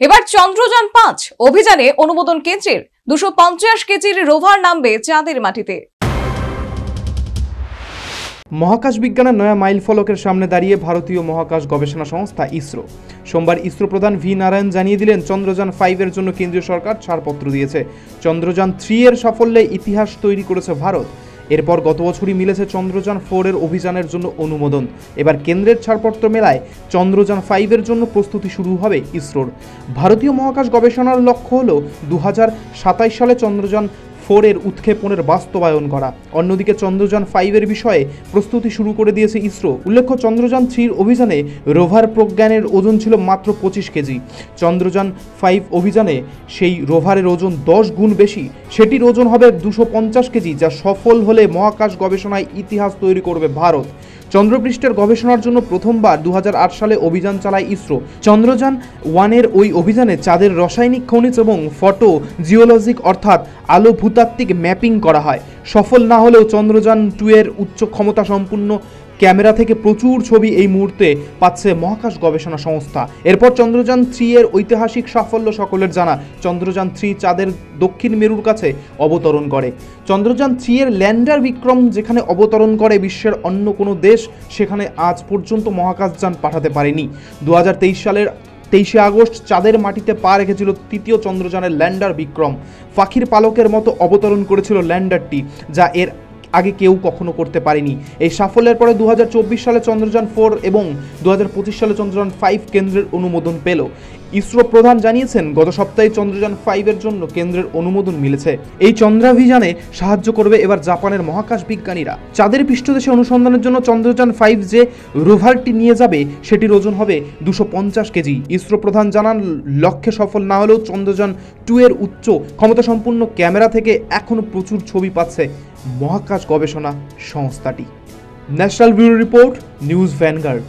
এবার চন্দ্রযান-5 অভিযানে অনুমোদন কেন্দ্রের 250 কেজির রোভার নামবে চাঁদের মাটিতে। মহাকাশ বিজ্ঞানের নয়া মাইল ফলকের সামনে দাঁড়িয়ে ভারতীয় মহাকাশ গবেষণা সংস্থা ইসরো। সোমবার ইসরো প্রধান ভি নারায়ণ জানিয়ে দিলেন, চন্দ্রযান-5 এর জন্য কেন্দ্রীয় সরকার ছাড়পত্র দিয়েছে। চন্দ্রযান-3 এর সাফল্যে ইতিহাস তৈরি করেছে ভারত। এরপর গত বছরই মিলেছে চন্দ্রযান-4 এর অভিযানের জন্য অনুমোদন। এবার কেন্দ্রের ছাড়পত্র মেলায় চন্দ্রযান-5 এর জন্য প্রস্তুতি শুরু হবে ইসরোর। ভারতীয় মহাকাশ গবেষণার লক্ষ্য হল 2027 সালে চন্দ্রযান-4 এর উৎক্ষেপণের বাস্তবায়ন করা। অন্যদিকে চন্দ্রযান-5 এর বিষয়ে প্রস্তুতি শুরু করে দিয়েছে ইসরো। উল্লেখ্য, চন্দ্রযান-3 অভিযানে রোভার প্রজ্ঞানের ওজন ছিল মাত্র 25 কেজি। চন্দ্রযান-5 অভিযানে সেই রোভারের ওজন 10 গুণ বেশি। সেটির ওজন হবে 250 কেজি, যা সফল হলে মহাকাশ গবেষণায় ইতিহাস তৈরি করবে ভারত। চন্দ্রপৃষ্ঠের গবেষণার জন্য প্রথমবার 2008 সালে অভিযান চালায় ইসরো। চন্দ্রযান-1 এর ওই অভিযানে চাঁদের রাসায়নিক খনিজ এবং ফটো জিওলজিক অর্থাৎ আলো ভূতাত্ত্বিক ম্যাপিং করা হয়। সফল না হলেও চন্দ্রযান-2 এর উচ্চ ক্ষমতা সম্পন্ন ক্যামেরা থেকে প্রচুর ছবি এই মুহূর্তে পাচ্ছে মহাকাশ গবেষণা সংস্থা। এরপর চন্দ্রযান-3 এর ঐতিহাসিক সাফল্য সকলের জানা। চন্দ্রযান-3 চাঁদের দক্ষিণ মেরুর কাছে অবতরণ করে। চন্দ্রযান-3 এর ল্যান্ডার বিক্রম যেখানে অবতরণ করে, বিশ্বের অন্য কোনো দেশ সেখানে আজ পর্যন্ত মহাকাশযান পাঠাতে পারেনি। 2023 সালের 23 আগস্ট চাঁদের মাটিতে পা রেখেছিল তৃতীয় চন্দ্রযানের ল্যান্ডার বিক্রম। পাখির পালকের মতো অবতরণ করেছিল ল্যান্ডারটি, যা এর আগে কেউ কখনো করতে পারেনি। এই সাফল্যের পরে 2024 সালে চন্দ্রযান-4 এবং 2025 সালে চন্দ্রযান-5 কেন্দ্রের অনুমোদন পেল। ইসরো প্রধান জানিয়েছেন, গত সপ্তাহে চন্দ্রযান-5 এর জন্য কেন্দ্রের অনুমোদন মিলেছে। এই চন্দ্রাভিযানে সাহায্য করবে এবার জাপানের মহাকাশ বিজ্ঞানীরা। চাঁদের পৃষ্ঠদেশে অনুসন্ধানের জন্য চন্দ্রযান-5 যে রোভারটি নিয়ে যাবে সেটির ওজন হবে 250 কেজি। ইসরো প্রধান জানান, লক্ষ্যে সফল না হলেও চন্দ্রযান-2 এর উচ্চ ক্ষমতাসম্পন্ন ক্যামেরা থেকে এখনও প্রচুর ছবি পাচ্ছে মহাকাশ গবেষণা সংস্থাটি। National bureau report, news vanguard.